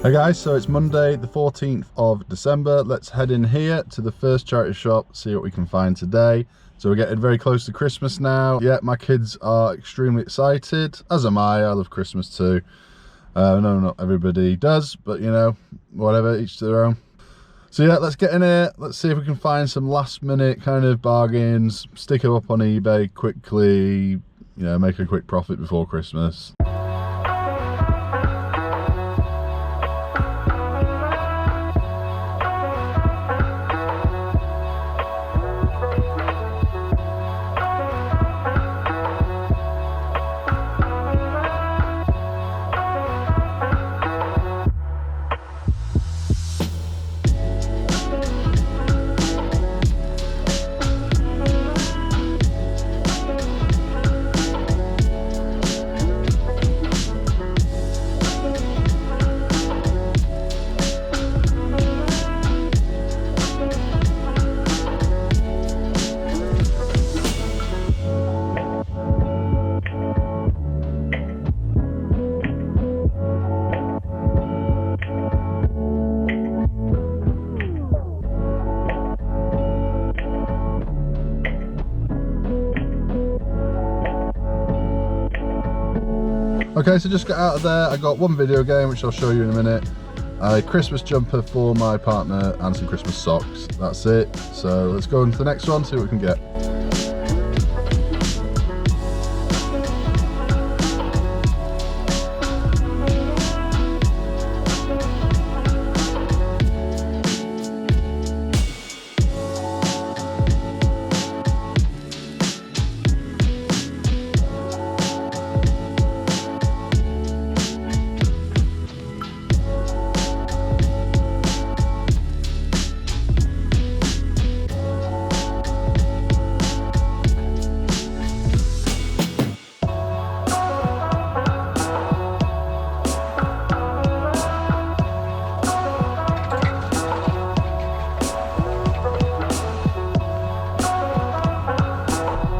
Hey guys, so it's Monday the 14th of December. Let's head in here to the first charity shop, see what we can find today. So we're getting very close to Christmas now. Yeah, my kids are extremely excited, as am I love Christmas too. No, not everybody does, but you know, whatever, each to their own. So yeah, let's get in here, let's see if we can find some last minute kind of bargains, stick them up on eBay quickly, you know, make a quick profit before Christmas. Okay, so just got out of there. I got one video game, which I'll show you in a minute, a Christmas jumper for my partner, and some Christmas socks. That's it. So let's go on to the next one, see what we can get.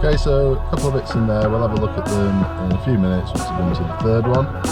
Okay, so a couple of bits in there, we'll have a look at them in a few minutes once we come to the third one.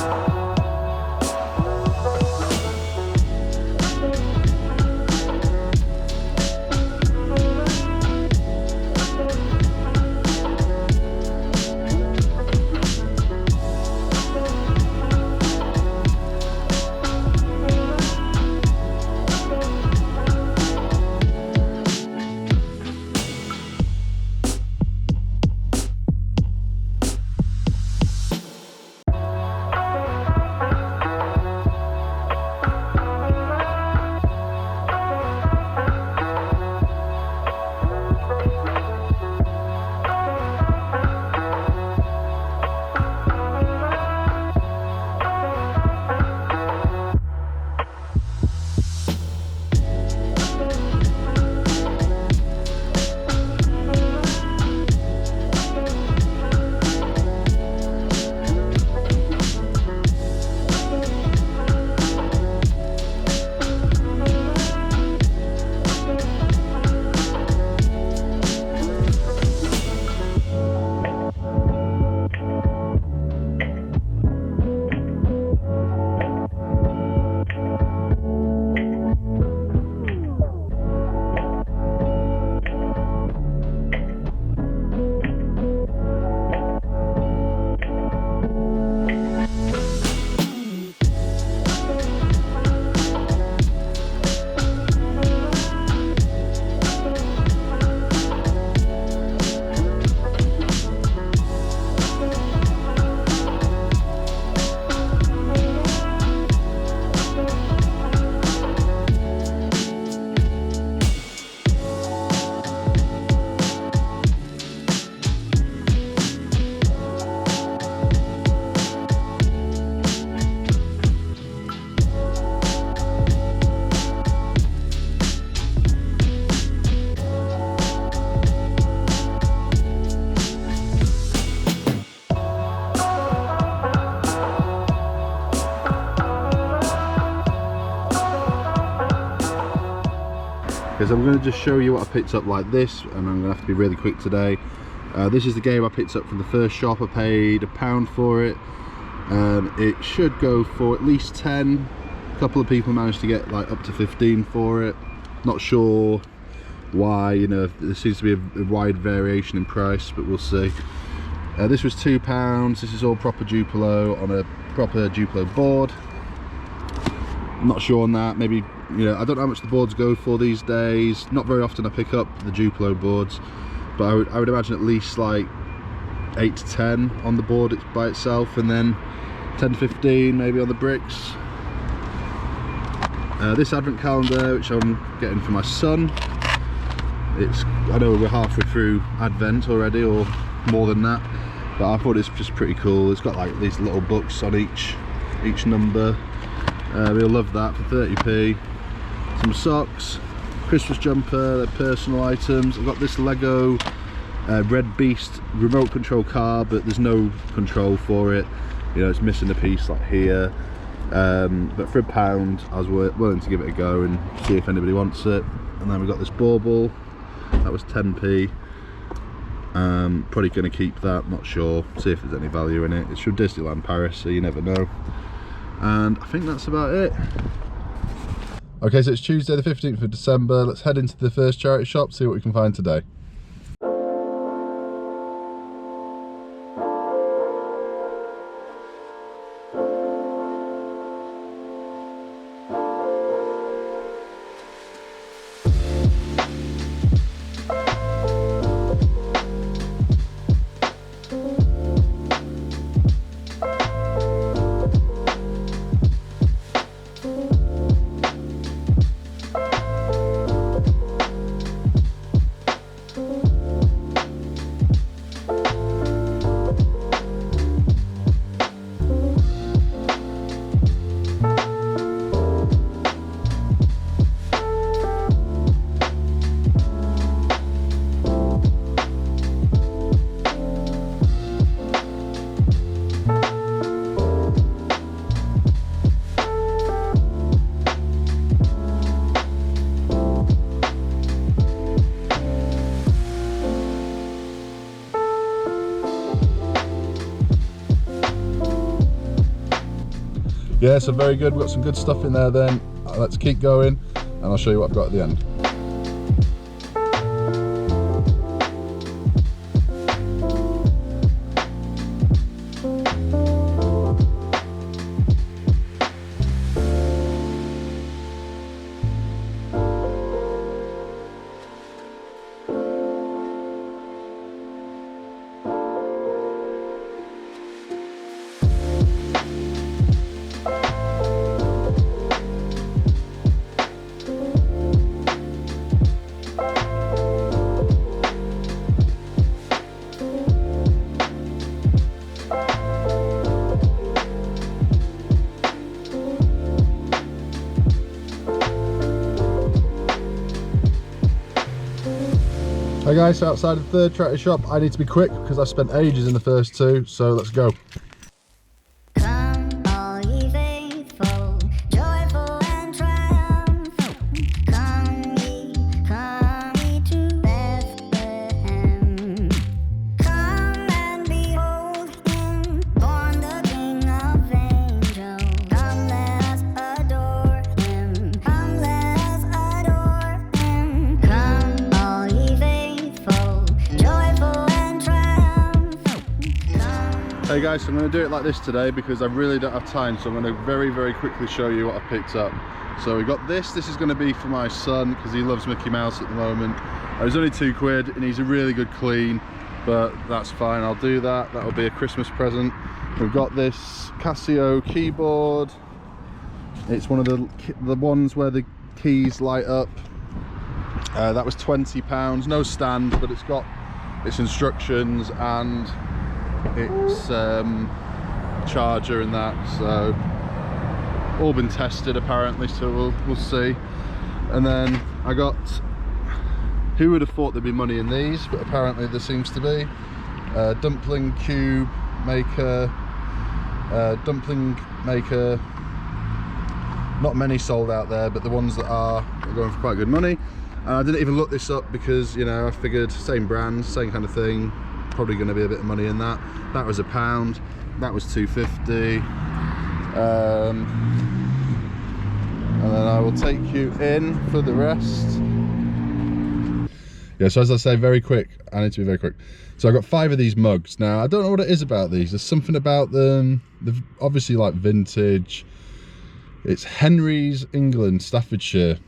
Because I'm going to just show you what I picked up like this, and I'm going to have to be really quick today. This is the game I picked up from the first shop. I paid £1 for it. It should go for at least 10, couple of people managed to get like up to 15 for it. Not sure why, you know, there seems to be a wide variation in price, but we'll see. This was £2. This is all proper Duplo on a proper Duplo board. I'm not sure on that. Maybe, you know, I don't know how much the boards go for these days. Not very often I pick up the Duplo boards, but I would imagine at least like 8 to 10 on the board by itself, and then 10 to 15 maybe on the bricks. This advent calendar, which I'm getting for my son. I know we're halfway through Advent already, or more than that, but I thought it's just pretty cool. It's got like these little books on each number. We'll love that for 30p. Some socks, Christmas jumper, they're personal items. I've got this Lego Red Beast remote control car, but there's no control for it. You know, it's missing a piece like here. But for £1, I was willing to give it a go and see if anybody wants it. And then we got this bauble, that was 10p. Probably going to keep that, not sure, see if there's any value in it. It's from Disneyland Paris, so you never know. And I think that's about it. Okay, so it's Tuesday the 15th of December. Let's head into the first charity shop, see what we can find today. Yeah, so very good. We've got some good stuff in there then. Let's keep going and I'll show you what I've got at the end. Hey guys, so outside of the third charity shop, I need to be quick because I've spent ages in the first two, so let's go. Hey guys, so I'm going to do it like this today because I really don't have time, so I'm going to very quickly show you what I picked up. So we got this is going to be for my son because he loves Mickey Mouse at the moment. It was only £2 and he's a really good clean, but that's fine, I'll do that. That'll be a Christmas present. We've got this Casio keyboard. It's one of the ones where the keys light up. That was £20, no stand, but it's got its instructions and its charger and that, so all been tested apparently, so we'll see. And then I got, who would have thought there'd be money in these, but apparently there seems to be. Dumpling cube maker, not many sold out there, but the ones that are going for quite good money. And I didn't even look this up because, you know, I figured same brand, same kind of thing, probably going to be a bit of money in that. That was £1, that was £2.50. and then I will take you in for the rest. Yeah, so as I say, very quick. I need to be very quick. So I got 5 of these mugs. Now, I don't know what it is about these. There's something about them. They're obviously like vintage. It's Henry's, England, Staffordshire.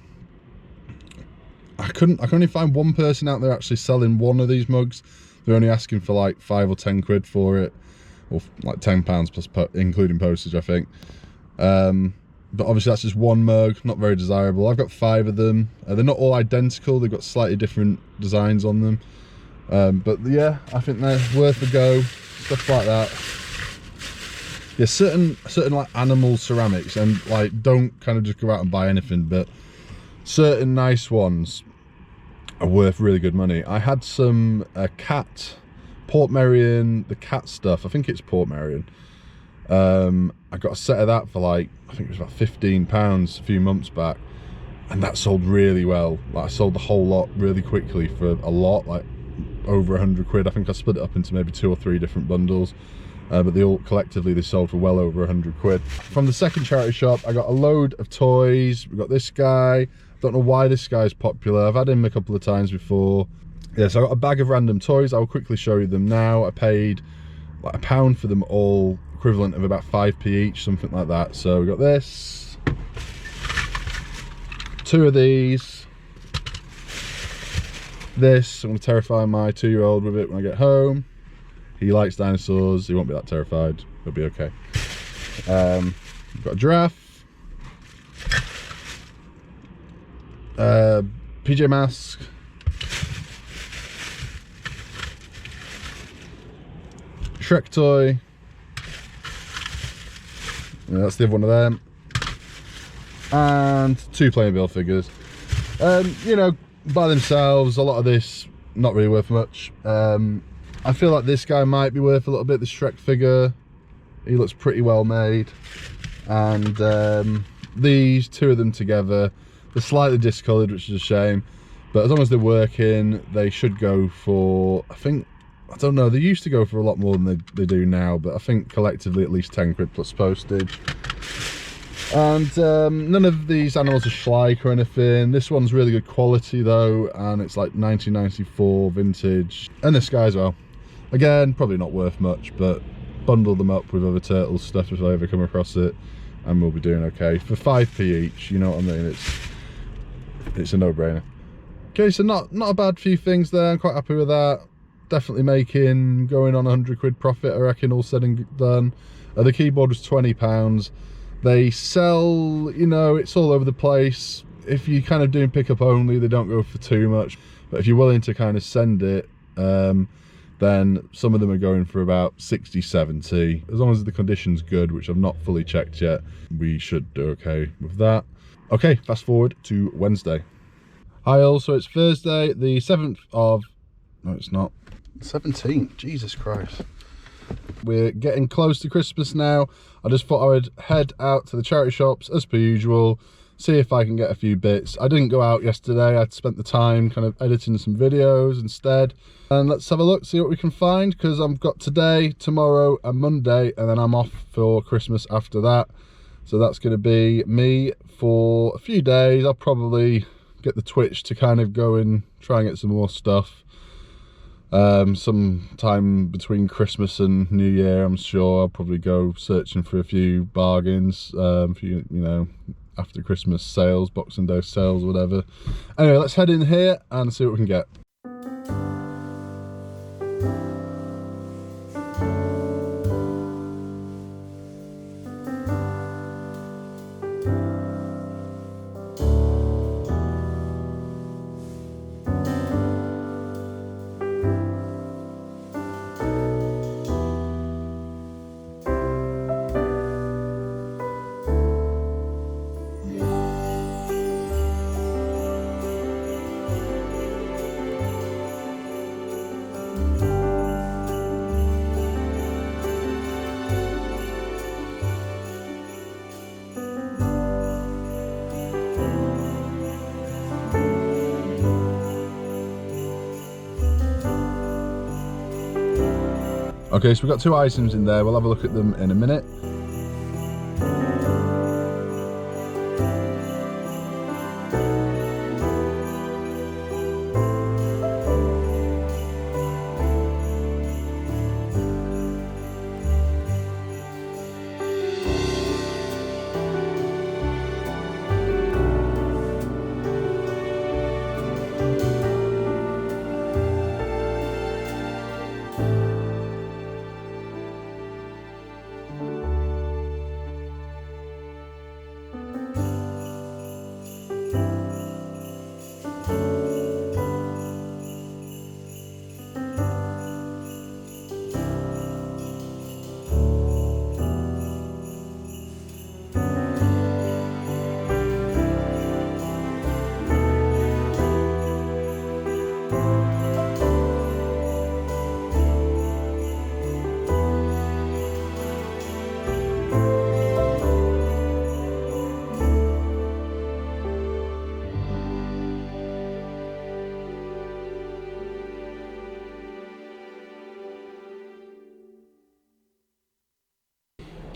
I can only find one person out there actually selling one of these mugs. They're only asking for like 5 or 10 quid for it, or like £10 plus including postage, I think. But obviously that's just one mug, not very desirable. I've got 5 of them. They're not all identical. They've got slightly different designs on them. But yeah, I think they're worth a go. Stuff like that. Yeah, certain like animal ceramics, and like don't kind of just go out and buy anything, but certain nice ones are worth really good money. I had some cat, Portmeirion, the cat stuff. I think it's Portmeirion. I got a set of that for like, I think it was about £15 a few months back, and that sold really well. Like I sold the whole lot really quickly for a lot, like over 100 quid. I think I split it up into maybe 2 or 3 different bundles, but they all collectively they sold for well over 100 quid. From the second charity shop, I got a load of toys. We got this guy. Don't know why this guy's popular. I've had him a couple of times before. Yeah, so I got a bag of random toys. I will quickly show you them now. I paid like £1 for them all, equivalent of about 5p each, something like that. So we got this, 2 of these, this. I'm going to terrify my 2-year-old with it when I get home. He likes dinosaurs. He won't be that terrified. He'll be okay. We've got a giraffe, PJ Mask, Shrek toy. Yeah, that's the other one of them, and 2 Playmobil figures. You know, by themselves, a lot of this not really worth much. I feel like this guy might be worth a little bit. The Shrek figure, he looks pretty well made, and these 2 of them together, they're slightly discoloured, which is a shame, but as long as they're working, they should go for, I don't know, they used to go for a lot more than they do now, but I think collectively at least 10 quid plus postage. And none of these animals are Schleich or anything. This one's really good quality though, and it's like 1994 vintage. And this guy as well. Again, probably not worth much, but bundle them up with other Turtles stuff if I ever come across it, and we'll be doing okay. For 5p each, you know what I mean? It's a no-brainer. Okay, so not a bad few things there. I'm quite happy with that. Definitely going on 100 quid profit, I reckon, all said and done. The keyboard was £20. They sell, you know, it's all over the place. If you're kind of doing pickup only, they don't go for too much, but if you're willing to kind of send it, then some of them are going for about 60, 70. As long as the condition's good, which I've not fully checked yet, we should do okay with that. Okay, fast forward to Wednesday. Hi all, so it's Thursday, the 7th of, no it's not, 17th, Jesus Christ. We're getting close to Christmas now. I just thought I would head out to the charity shops as per usual, see if I can get a few bits. I didn't go out yesterday. I'd spent the time kind of editing some videos instead. And let's have a look, see what we can find, because I've got today, tomorrow and Monday, and then I'm off for Christmas after that. So that's going to be me for a few days. I'll probably get the Twitch to kind of go and try and get some more stuff. Sometime between Christmas and New Year, I'm sure I'll probably go searching for a few bargains, for you know, after Christmas sales, Boxing Day sales, whatever. Anyway, let's head in here and see what we can get. Okay, so we've got 2 items in there. We'll have a look at them in a minute.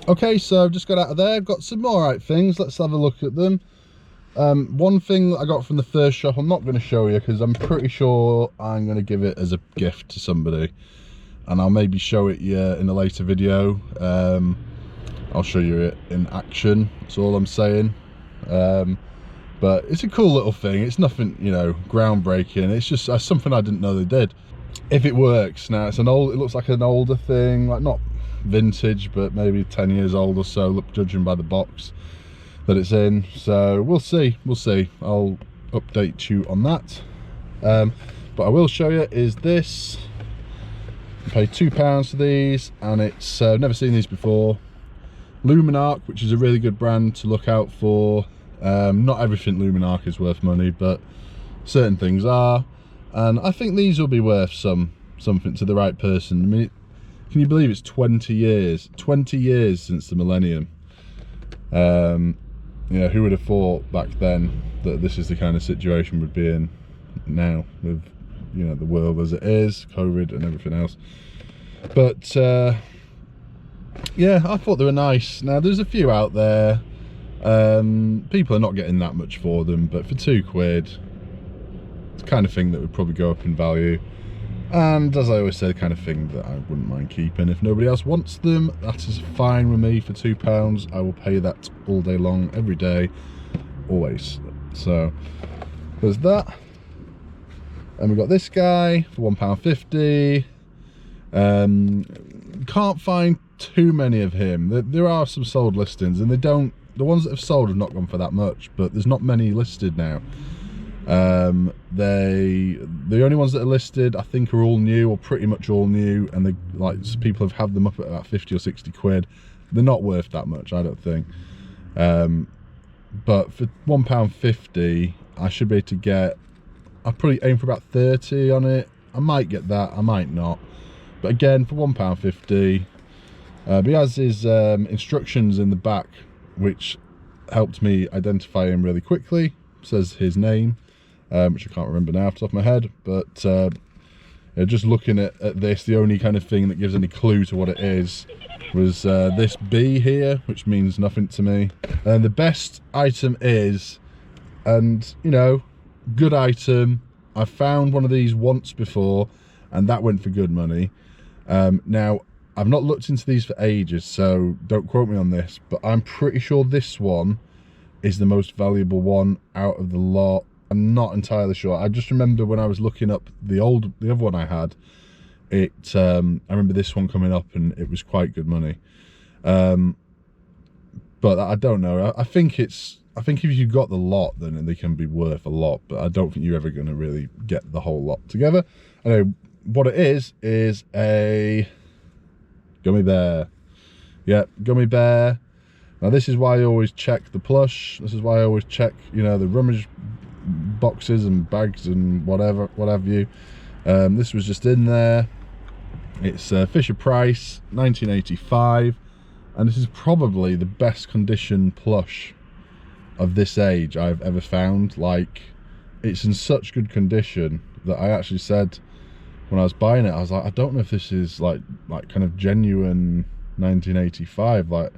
Okay, so I've just got out of there. I've got some more right things. Let's have a look at them. One thing that I got from the first shop, I'm not going to show you because I'm pretty sure I'm going to give it as a gift to somebody, and I'll maybe show it you in a later video. I'll show you it in action, that's all I'm saying. But it's a cool little thing. It's nothing, you know, groundbreaking. It's just something I didn't know they did. If it works. Now it's it looks like an older thing, like not vintage, but maybe 10 years old or so, look, judging by the box that it's in. So we'll see. I'll update you on that. But I will show you is this. I paid £2 for these, and it's never seen these before. Luminarc, which is a really good brand to look out for. Not everything Luminarc is worth money, but certain things are, and I think these will be worth something to the right person. I mean, can you believe it's 20 years since the millennium? You know, who would have thought back then that this is the kind of situation we'd be in now, with, you know, the world as it is, COVID and everything else. But yeah, I thought they were nice. Now there's a few out there, people are not getting that much for them, but for £2, it's the kind of thing that would probably go up in value. And as I always say, the kind of thing that I wouldn't mind keeping. If nobody else wants them, that is fine with me. For £2, I will pay that all day long, every day, always. So there's that. And we've got this guy for £1.50. Can't find too many of him. There are some sold listings, and the ones that have sold have not gone for that much, but there's not many listed now. The only ones that are listed, I think, are all new, or pretty much all new, and they, like, people have had them up at about 50 or 60 quid. They're not worth that much, I don't think. But for £1.50, I should be able to get, I'll probably aim for about 30 on it. I might get that, I might not. But again, for £1.50, he has his instructions in the back, which helped me identify him really quickly. Says his name, which I can't remember now off the top of my head, but yeah, just looking at this, the only kind of thing that gives any clue to what it is was this B here, which means nothing to me. And the best item is, and you know, good item, I found one of these once before, and that went for good money. Now I've not looked into these for ages, so don't quote me on this, but I'm pretty sure this one is the most valuable one out of the lot. I'm not entirely sure. I just remember when I was looking up the other one I had, I remember this one coming up, and it was quite good money. But I don't know. I think if you've got the lot, then they can be worth a lot, but I don't think you're ever going to really get the whole lot together. Anyway, what it is a gummy bear. Yeah, gummy bear. Now this is why I always check the plush. This is why I always check, you know, the rummage boxes and bags and whatever have you. This was just in there. It's Fisher Price 1985, and this is probably the best condition plush of this age I've ever found. Like, it's in such good condition that I actually said when I was buying it, I was like, I don't know if this is like kind of genuine 1985. Like,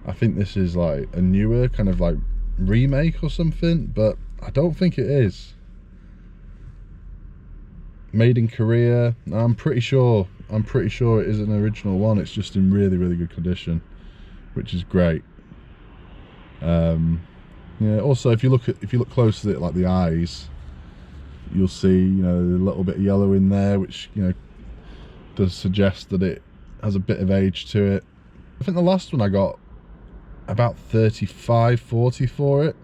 I think this is like a newer kind of like remake or something, but I don't think it is. Made in Korea. I'm pretty sure it is an original one. It's just in really, really good condition, which is great. Yeah, also if you look close at it, like the eyes, you'll see, you know, a little bit of yellow in there, which, you know, does suggest that it has a bit of age to it. I think the last one I got about 35-40 for it.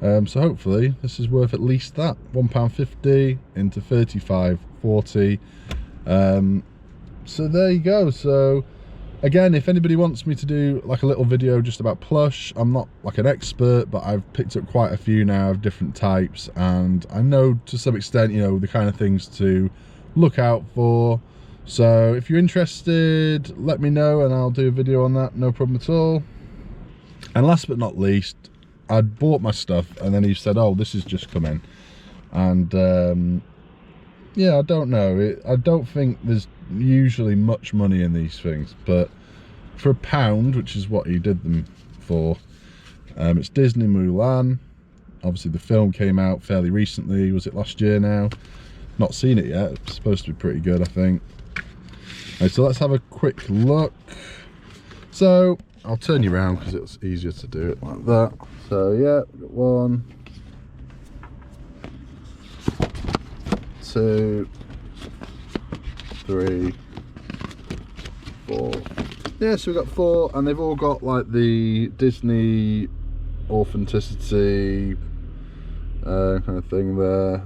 So hopefully this is worth at least that. £1.50 into 35-40. So there you go. So again, if anybody wants me to do like a little video just about plush, I'm not like an expert, but I've picked up quite a few now of different types, and I know to some extent, you know, the kind of things to look out for. So if you're interested, let me know and I'll do a video on that, no problem at all. And last but not least, I'd bought my stuff, and then he said, oh, this has just come in. And yeah, I don't know, I don't think there's usually much money in these things, but for £1, which is what he did them for. It's Disney Mulan. Obviously the film came out fairly recently. Was it last year now? Not seen it yet. It's supposed to be pretty good, I think. Right, so let's have a quick look. So I'll turn you around because it's easier to do it like that. So yeah, we've got 1, 2, 3, 4. Yeah, so we've got 4, and they've all got like the Disney authenticity kind of thing there.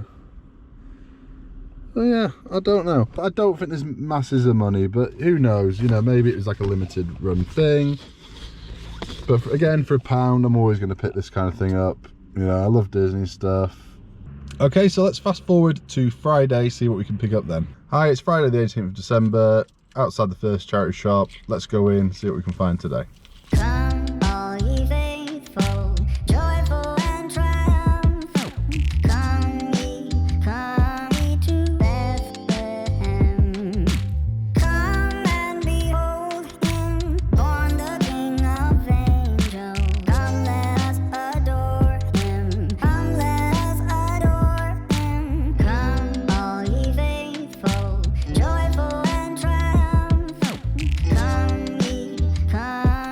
So yeah, I don't know. I don't think there's masses of money, but who knows? You know, maybe it was like a limited run thing. But again, for £1, I'm always going to pick this kind of thing up. You know, I love Disney stuff. Okay, so let's fast forward to Friday, see what we can pick up then. Hi, it's Friday the 18th of December, outside the first charity shop. Let's go in, see what we can find today. Come, all ye faithful, joyful and triumphant. Come ye to Bethlehem. Come and behold him, born the King of angels. Come, let us adore him. Come, let us adore him. Come, all ye faithful, joyful and triumphant. Come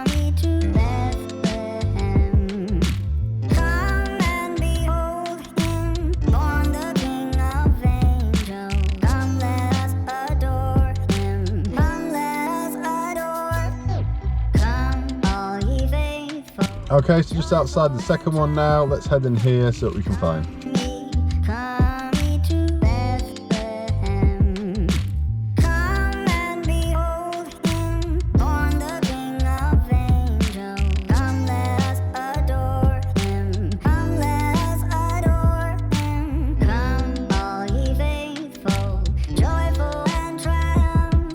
ye to Bethlehem. Come and behold him, born the King of angels. Come, let us adore him. Come, let us adore. Come, all ye faithful. Okay, so just outside the second one now. Let's head in here, see what we can find. Come ye to Bethlehem. Come and behold him, born the King of angels. Come, let us adore him. Come, let us adore him. Come, all ye faithful, joyful and triumphant.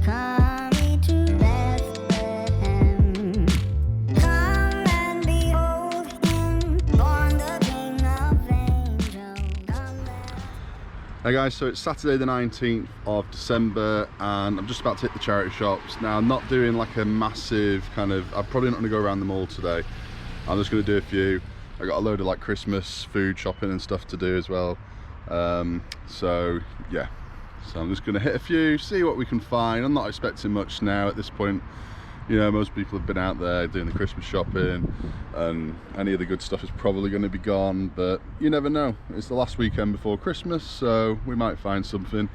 Come ye to Bethlehem. Come and behold him, born the King of angels. Come, Hey guys, so it's Saturday the 19th of December and I'm just about to hit the charity shops. Now I'm not doing like a massive kind of, I'm probably not going to go around them all today. I'm just going to do a few. I got a load of like Christmas food shopping and stuff to do as well. So yeah, so I'm just going to hit a few, see what we can find. I'm not expecting much now at this point. You know, most people have been out there doing the Christmas shopping and any of the good stuff is probably going to be gone, but you never know. It's the last weekend before Christmas, so we might find something.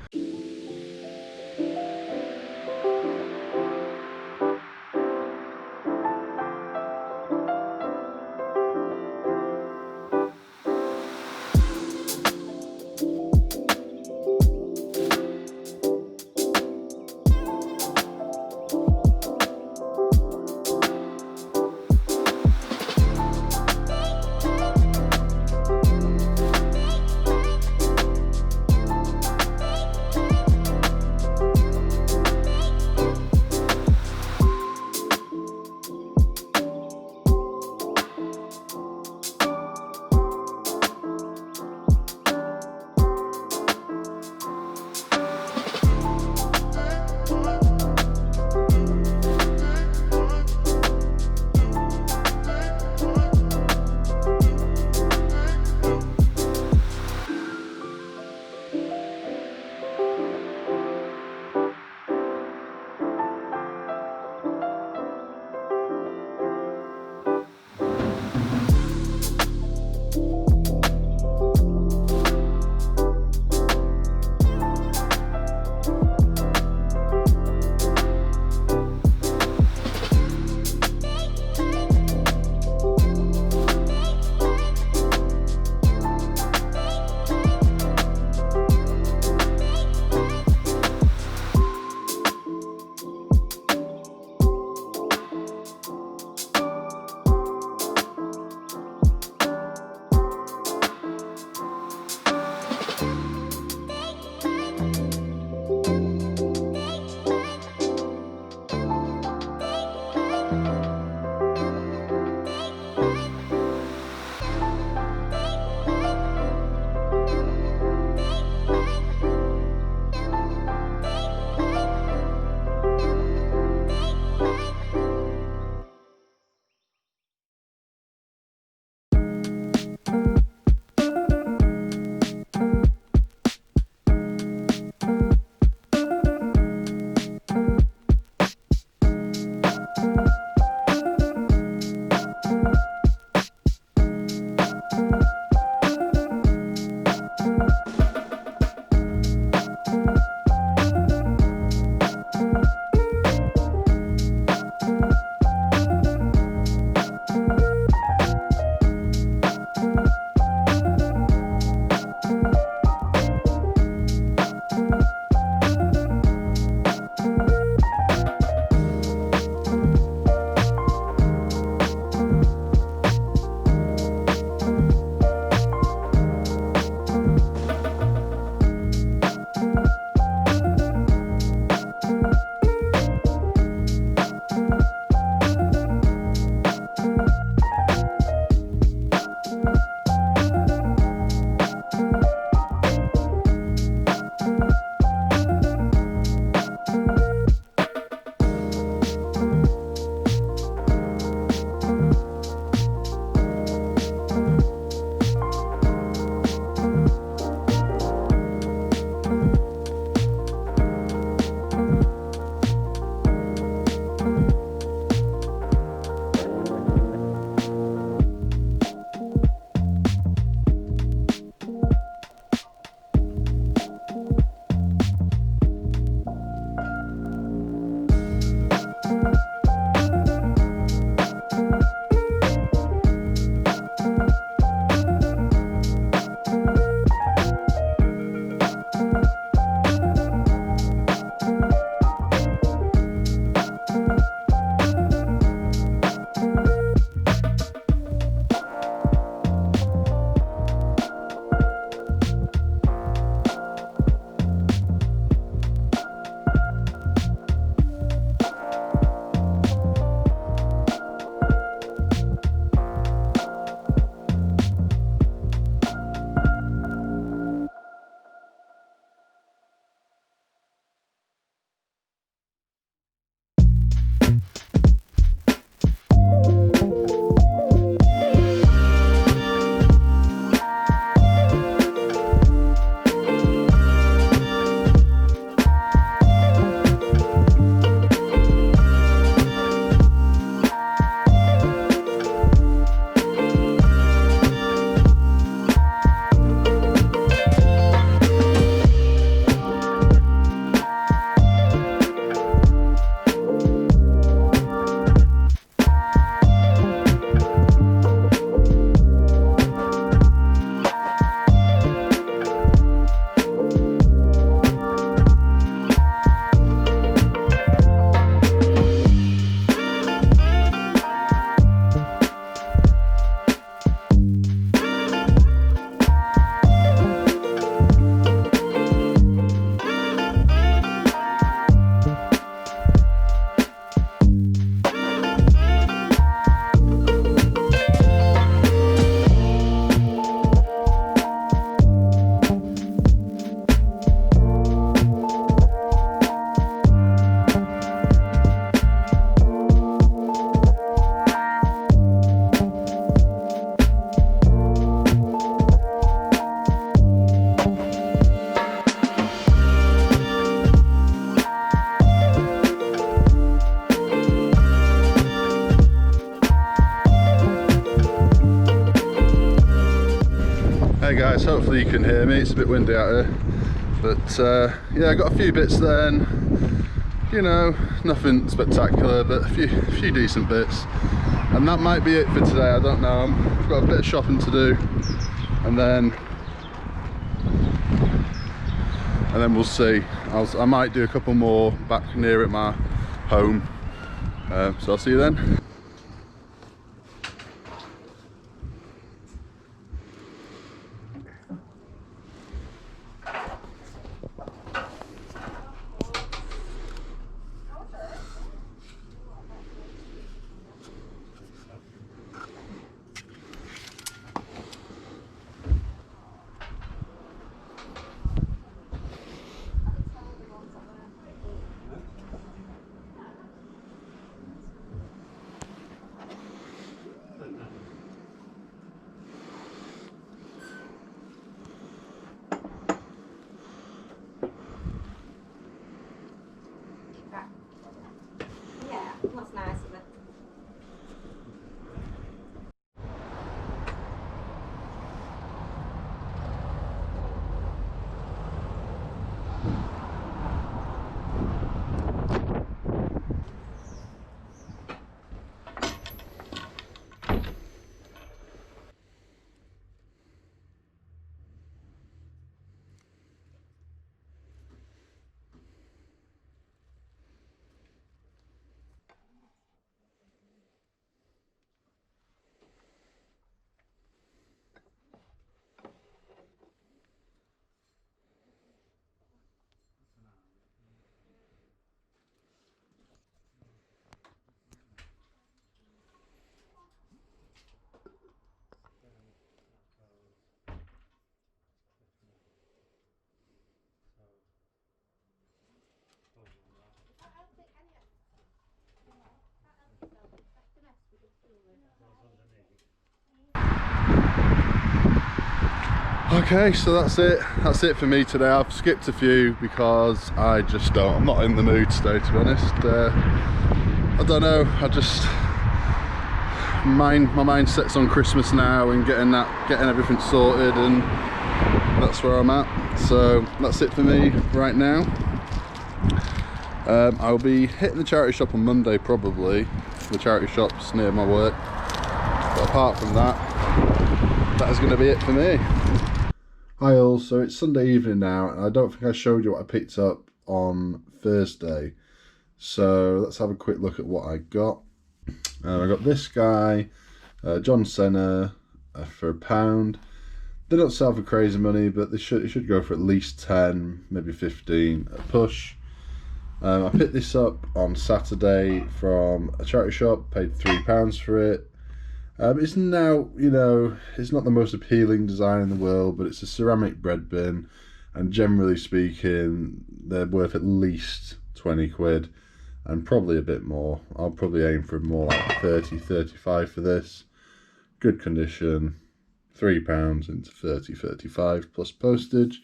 Hey guys, hopefully you can hear me. It's a bit windy out here, but yeah, I got a few bits then. You know, nothing spectacular, but a few decent bits, and that might be it for today. I don't know. I've got a bit of shopping to do, and then we'll see. I might do a couple more back near at my home. So I'll see you then. Yeah, that's nice of it. Okay, so that's it for me today. I've skipped a few because I'm not in the mood today, to be honest. I don't know, my mindset's on Christmas now and getting everything sorted, and that's where I'm at. So that's it for me right now. I'll be hitting the charity shop on Monday, probably. The charity shop's near my work, but apart from that is going to be it for me. Hi all, so it's Sunday evening now, and I don't think I showed you what I picked up on Thursday. So let's have a quick look at what I got. I got this guy, John Cena, for £1. They don't sell for crazy money, but it should go for at least 10, maybe 15 at a push. I picked this up on Saturday from a charity shop, paid £3 for it. It's now, you know, it's not the most appealing design in the world, but it's a ceramic bread bin, and generally speaking, they're worth at least 20 quid, and probably a bit more. I'll probably aim for more like 30, 35 for this. Good condition, £3 into 30, 35 plus postage.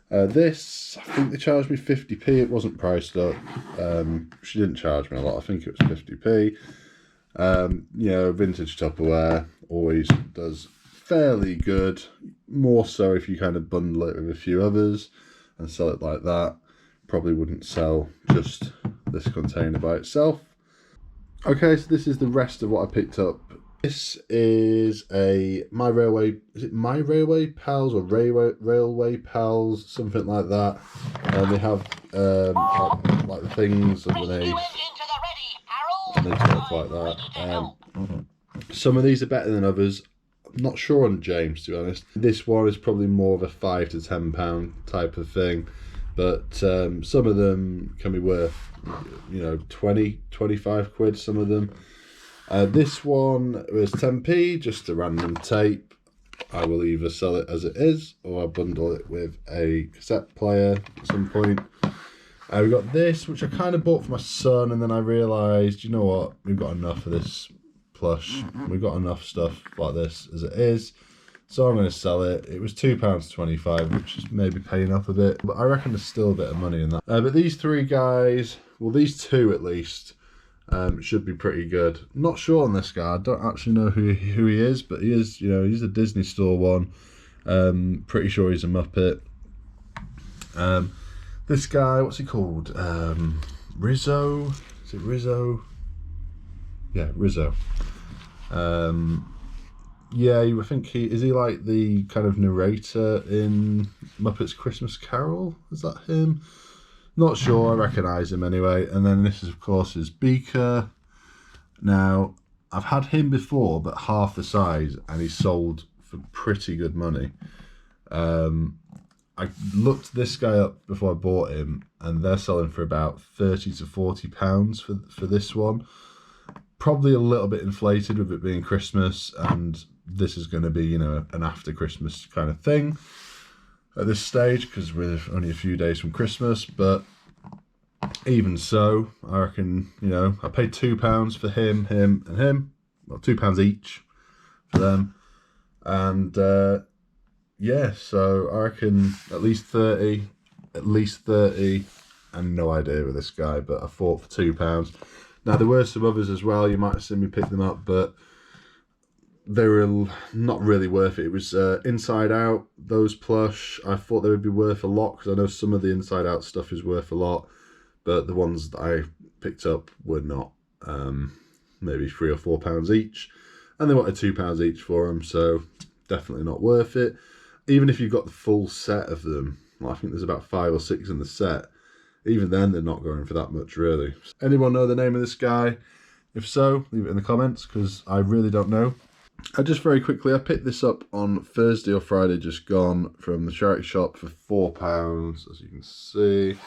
This, I think they charged me 50p, it wasn't priced up. She didn't charge me a lot, I think it was 50p. You know, vintage Tupperware always does fairly good, more so if you kind of bundle it with a few others and sell it like that. Probably wouldn't sell just this container by itself. Okay, so this is the rest of what I picked up. This is My Railway Pals or Railway Pals, something like that. And they have like the things underneath. And they talk like that. Some of these are better than others. I'm not sure on James, to be honest. This one is probably more of a £5 to £10 type of thing, but some of them can be worth, you know, 20, 25 quid, some of them. This one was 10p, just a random tape. I will either sell it as it is, or I'll bundle it with a cassette player at some point. We got this, which I kind of bought for my son, and then I realised, you know what, we've got enough of this plush. We've got enough stuff like this as it is. So I'm going to sell it. It was £2.25, which is maybe paying off a bit, but I reckon there's still a bit of money in that. But these three guys, well, these two at least, should be pretty good. Not sure on this guy. I don't actually know who he is, but he is, you know, he's a Disney Store one. Pretty sure he's a Muppet. This guy, what's he called? Rizzo? Is it Rizzo? Yeah, Rizzo. Yeah, I think is he like the kind of narrator in Muppets Christmas Carol? Is that him? Not sure, I recognise him anyway. And then this is, of course, is Beaker. Now, I've had him before, but half the size, and he's sold for pretty good money. I looked this guy up before I bought him, and they're selling for about £30 to £40 for this one. Probably a little bit inflated with it being Christmas, and this is going to be, you know, an after Christmas kind of thing at this stage, because we're only a few days from Christmas. But even so, I reckon, you know, I paid £2 for him, and him. Well, £2 each for them. And yeah, so I reckon at least 30, and no idea with this guy, but I thought for £2. Now, there were some others as well, you might have seen me pick them up, but they were not really worth it. It was Inside Out, those plush. I thought they would be worth a lot, because I know some of the Inside Out stuff is worth a lot, but the ones that I picked up were not. Maybe £3 or £4 each, and they wanted £2 each for them, so definitely not worth it. Even if you've got the full set of them, well, I think there's about 5 or 6 in the set, even then they're not going for that much, really. Anyone know the name of this guy? If so, leave it in the comments, because I really don't know. Just very quickly, I picked this up on Thursday or Friday just gone from the charity shop for £4, as you can see.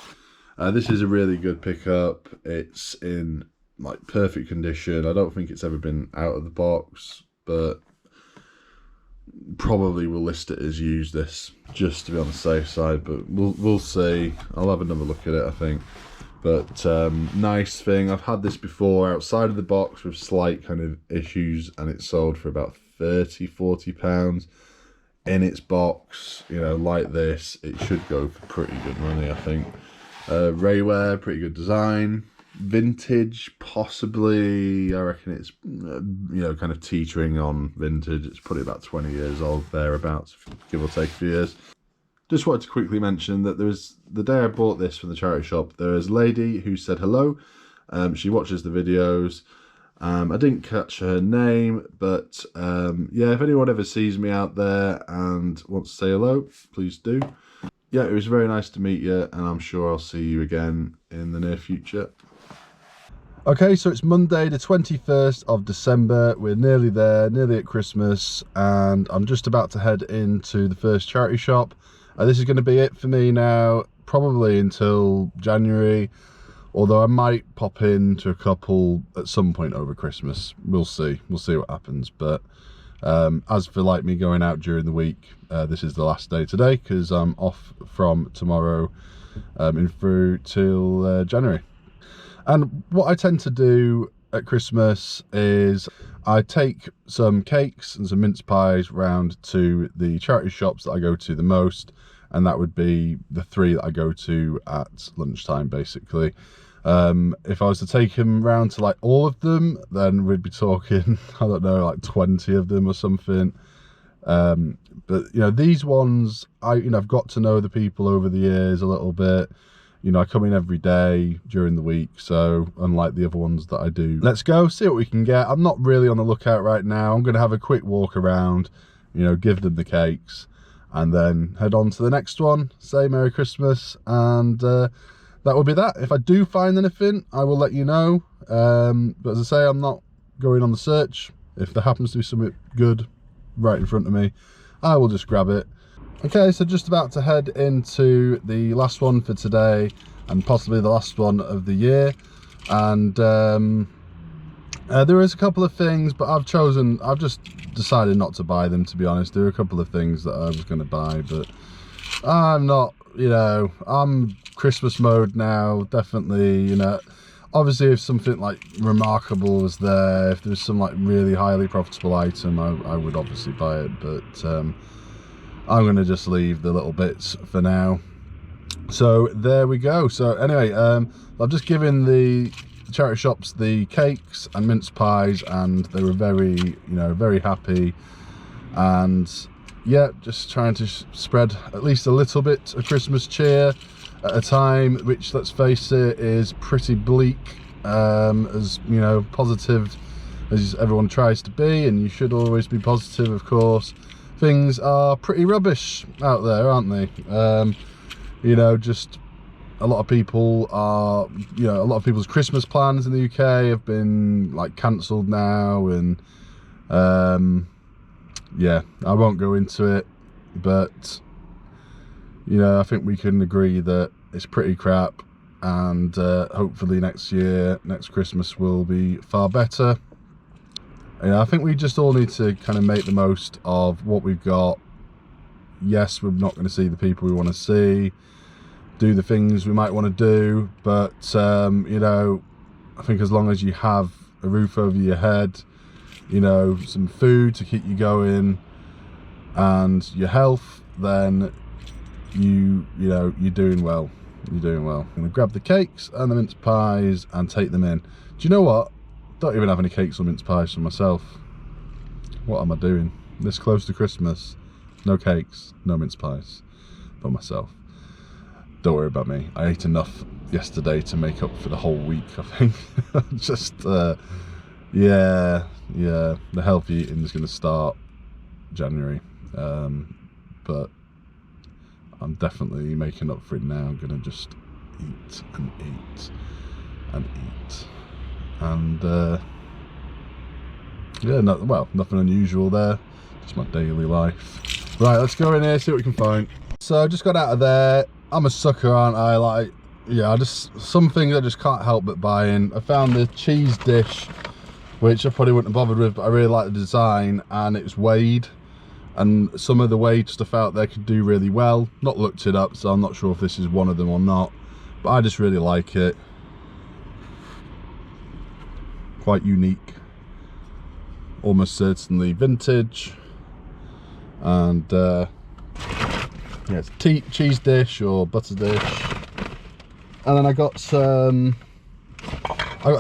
This is a really good pickup. It's in like perfect condition. I don't think it's ever been out of the box, but probably will list it as used, this, just to be on the safe side, but we'll see. I'll have another look at it, I think. But nice thing, I've had this before outside of the box with slight kind of issues, and it sold for about £30–40 in its box. You know, like this, it should go for pretty good money, I think. Rayware, pretty good design. Vintage, possibly. I reckon it's, you know, kind of teetering on vintage. It's probably about 20 years old, thereabouts, give or take a few years. Just wanted to quickly mention that there was, the day I bought this from the charity shop, there is a lady who said hello. She watches the videos. I didn't catch her name, but yeah, if anyone ever sees me out there and wants to say hello, please do. Yeah, it was very nice to meet you, and I'm sure I'll see you again in the near future. Okay, so it's Monday the 21st of December. We're nearly there, nearly at Christmas, and I'm just about to head into the first charity shop. This is going to be it for me now, probably until January, although I might pop into a couple at some point over Christmas. We'll see what happens. But as for like me going out during the week, this is the last day today, because I'm off from tomorrow in through till January. And what I tend to do at Christmas is I take some cakes and some mince pies round to the charity shops that I go to the most, and that would be the 3 that I go to at lunchtime, basically. If I was to take them round to like all of them, then we'd be talking, I don't know, like 20 of them or something. But you know, these ones, I've got to know the people over the years a little bit. You know, I come in every day during the week, so unlike the other ones that I do. Let's go, see what we can get. I'm not really on the lookout right now. I'm going to have a quick walk around, you know, give them the cakes, and then head on to the next one, say Merry Christmas, and that will be that. If I do find anything, I will let you know. But as I say, I'm not going on the search. If there happens to be something good right in front of me, I will just grab it. Okay, so just about to head into the last one for today, and possibly the last one of the year. And there is a couple of things, but I've just decided not to buy them, to be honest. There are a couple of things that I was going to buy, but I'm not, you know, I'm Christmas mode now, definitely. You know, obviously if something like remarkable was there, if there was some like really highly profitable item, I would obviously buy it, but I'm going to just leave the little bits for now. So there we go. So anyway, I've just given the charity shops the cakes and mince pies, and they were very, you know, very happy. And yeah, just trying to spread at least a little bit of Christmas cheer at a time which, let's face it, is pretty bleak. As you know, positive as everyone tries to be, and you should always be positive, of course, things are pretty rubbish out there, aren't they? You know, just a lot of people are, you know, a lot of people's Christmas plans in the UK have been like cancelled now, and yeah, I won't go into it, but you know, I think we can agree that it's pretty crap, and hopefully next year, next Christmas will be far better. You know, I think we just all need to kind of make the most of what we've got. Yes, we're not going to see the people we want to see, do the things we might want to do, but you know, I think as long as you have a roof over your head, you know, some food to keep you going, and your health, then you know, you're doing well. You're doing well. I'm gonna grab the cakes and the mince pies and take them in. Do you know what? Don't even have any cakes or mince pies for myself. What am I doing? This close to Christmas, no cakes, no mince pies for myself. Don't worry about me. I ate enough yesterday to make up for the whole week, I think. Just yeah, the healthy eating is going to start January, but I'm definitely making up for it now. I'm going to just eat and eat and eat, and yeah, nothing unusual there, just my daily life. Right, let's go in here, see what we can find. So I just got out of there. I'm a sucker, aren't I? Like, yeah, some things I just can't help but buying. I found the cheese dish, which I probably wouldn't have bothered with, but I really like the design, and it's weighed, and some of the weighed stuff out there could do really well. Not looked it up, so I'm not sure if this is one of them or not, but I just really like it. Quite unique, almost certainly vintage, and yeah, it's cheese dish or butter dish. And then I got a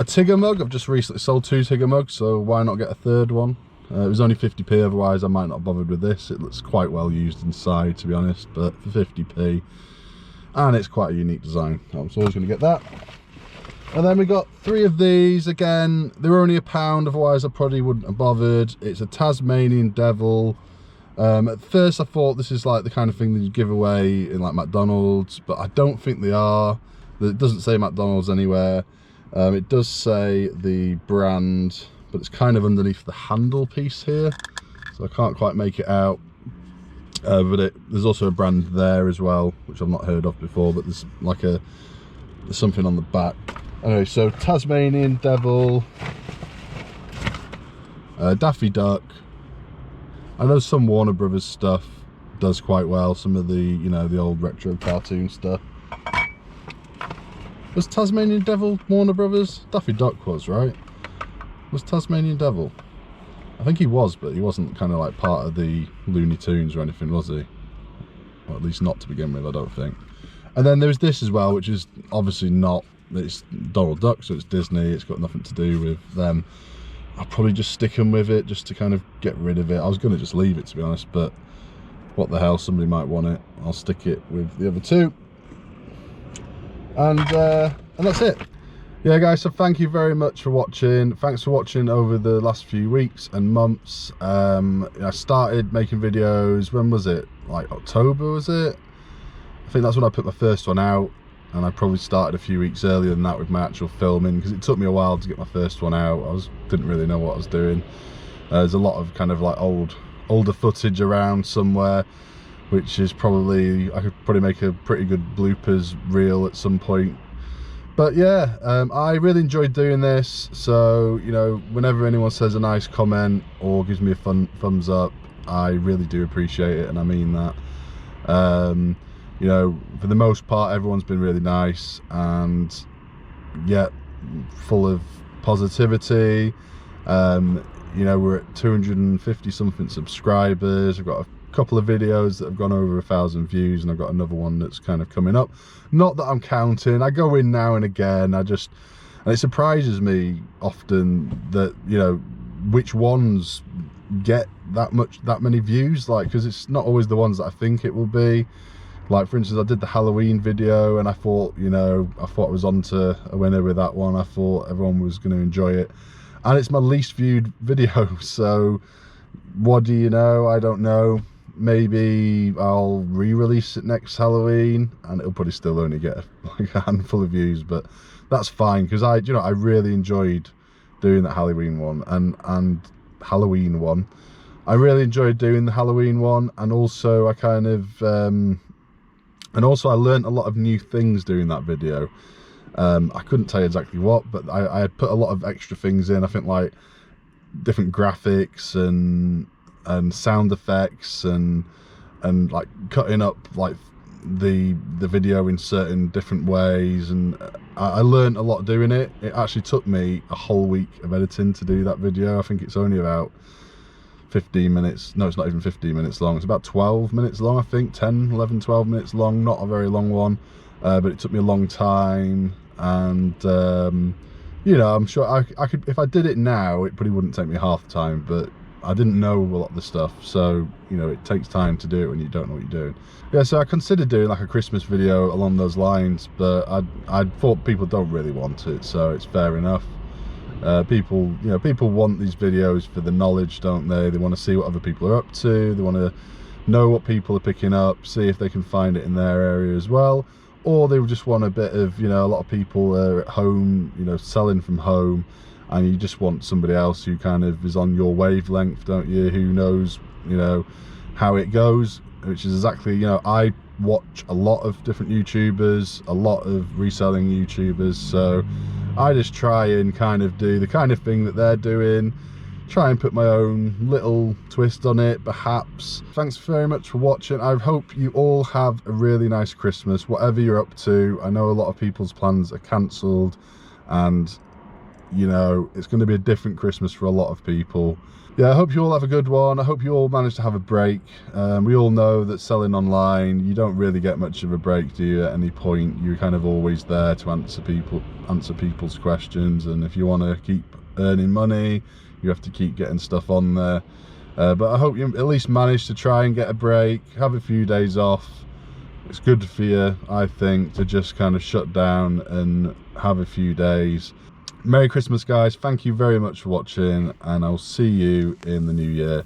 Tigger mug. I've just recently sold 2 Tigger mugs, so why not get a third one? It was only 50p, otherwise I might not have bothered with this. It looks quite well used inside, to be honest, but for 50p, and it's quite a unique design, I was always going to get that. And then we got 3 of these. Again, they were only £1, otherwise I probably wouldn't have bothered. It's a Tasmanian Devil. At first I thought this is like the kind of thing that you give away in like McDonald's, but I don't think they are. It doesn't say McDonald's anywhere. It does say the brand, but it's kind of underneath the handle piece here, so I can't quite make it out. But there's also a brand there as well, which I've not heard of before, but there's like there's something on the back. Anyway, so Tasmanian Devil, Daffy Duck. I know some Warner Brothers stuff does quite well, some of the, you know, the old retro cartoon stuff. Was Tasmanian Devil Warner Brothers? Daffy Duck was, right? Was Tasmanian Devil? I think he was, but he wasn't kind of like part of the Looney Tunes or anything, was he? Or at least not to begin with, I don't think. And then there's this as well, which is obviously not, it's Donald Duck, so it's Disney, it's got nothing to do with them. I'll probably just stick them with it just to kind of get rid of it. I was going to just leave it, to be honest, but what the hell, somebody might want it. I'll stick it with the other 2. And that's it. Yeah, guys, so thank you very much for watching. Thanks for watching over the last few weeks and months. I started making videos, when was it? Like October, was it? I think that's when I put my first one out, and I probably started a few weeks earlier than that with my actual filming, because it took me a while to get my first one out. Didn't really know what I was doing. There's a lot of kind of like older footage around somewhere, which is probably, I could probably make a pretty good bloopers reel at some point. But yeah, I really enjoyed doing this, so you know, whenever anyone says a nice comment or gives me a thumbs up, I really do appreciate it, and I mean that. You know, for the most part, everyone's been really nice, and yeah, full of positivity. You know, we're at 250 something subscribers. I've got a couple of videos that have gone over 1,000 views, and I've got another one that's kind of coming up. Not that I'm counting, I go in now and again, and it surprises me often that, you know, which ones get that many views, like, because it's not always the ones that I think it will be. Like, for instance, I did the Halloween video and I thought, you know, I was on to a winner with that one. I thought everyone was going to enjoy it, and it's my least viewed video. So what do you know? I don't know. Maybe I'll re-release it next Halloween and it'll probably still only get like a handful of views, but that's fine, because I really enjoyed doing that Halloween one and Halloween one. I really enjoyed doing the Halloween one, and also I kind of and also I learned a lot of new things doing that video. I couldn't tell you exactly what, but I had put a lot of extra things in. I think like different graphics and sound effects and like cutting up like the video in certain different ways, and I learned a lot doing it. It actually took me a whole week of editing to do that video. I think it's only about 15 minutes. No, it's not even 15 minutes long. It's about 12 minutes long, I think. 10, 11, 12 minutes long. Not a very long one, but it took me a long time. And you know, I'm sure I could, if I did it now, it probably wouldn't take me half the time, but I didn't know a lot of the stuff, so you know, it takes time to do it when you don't know what you're doing. Yeah, so I considered doing like a Christmas video along those lines, but I thought people don't really want it, so it's fair enough. People, you know, people want these videos for the knowledge, don't they? They want to see what other people are up to. They want to know what people are picking up, see if they can find it in their area as well, or they just want a bit of, you know, a lot of people are at home, you know, selling from home, and you just want somebody else who kind of is on your wavelength, don't you, who knows, you know, how it goes, which is exactly, you know, I watch a lot of different YouTubers, a lot of reselling YouTubers, so I just try and kind of do the kind of thing that they're doing, try and put my own little twist on it, perhaps. Thanks very much for watching. I hope you all have a really nice Christmas, whatever you're up to. I know a lot of people's plans are cancelled, and you know, it's going to be a different Christmas for a lot of people. Yeah, I hope you all have a good one. I hope you all manage to have a break. We all know that selling online, you don't really get much of a break, do you? At any point, you're kind of always there to answer people's questions, and if you want to keep earning money, you have to keep getting stuff on there. But I hope you at least manage to try and get a break, have a few days off. It's good for you, I think, to just kind of shut down and have a few days. Merry Christmas, guys. Thank you very much for watching, and I'll see you in the new year.